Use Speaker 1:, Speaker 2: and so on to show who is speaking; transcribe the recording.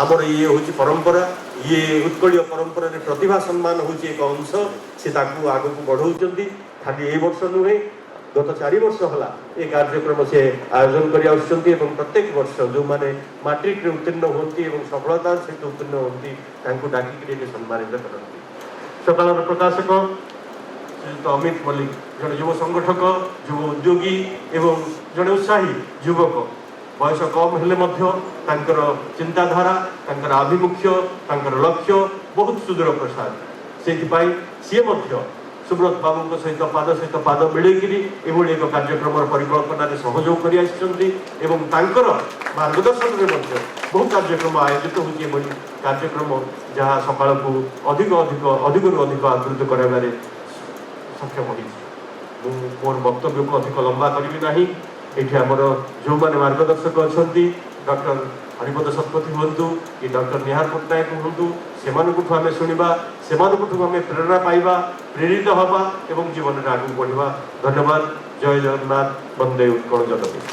Speaker 1: आमर ये हूँ परंपरा ये उत्कल परंपरा प्रतिभा सम्मान हूँ एक अंश से आग को बढ़ाऊँ खाली ए वर्ष नुहे गत 4 वर्ष है ये कार्यक्रम से आयोजन कर प्रत्येक वर्ष जो मैंने मैट्रिक उत्तीर्ण होती सफलतार सहित उत्तीर्ण होती डाकिक सम्मानित करती। सकाल प्रकाशक श्रीयुक्त अमित मल्लिक जड़े युव संगठक युव उद्योगी एवं जड़े उत्साही युवक बयस कम हेल्ले चिंताधारा आभिमुख्य लक्ष्य बहुत सुदूर प्रसाद से सी सुब्रत बाबू सहित पाद मिलैकि एक कार्यक्रम परिकल्पना सहयोग कर मार्गदर्शन में बहु कार्यक्रम आयोजित हो कार्यक्रम जहाँ सकाल को अधिक अधिक अधिक अधिक आदृत कराइबारे सक्षम हो। मोर वक्तव्य को अधिक लंबा करी ना ये आमर जो मैंने मार्गदर्शक अच्छा डॉक्टर हरिपद शतपथी हूँ कि डॉक्टर निहार पट्टनायक हूँ से आम शुणा से आम प्रेरणा पाइबा प्रेरित हवा एवं जीवन में आगे बढ़ा। धन्यवाद। जय जगन्नाथ। वंदे उत्कल जननी।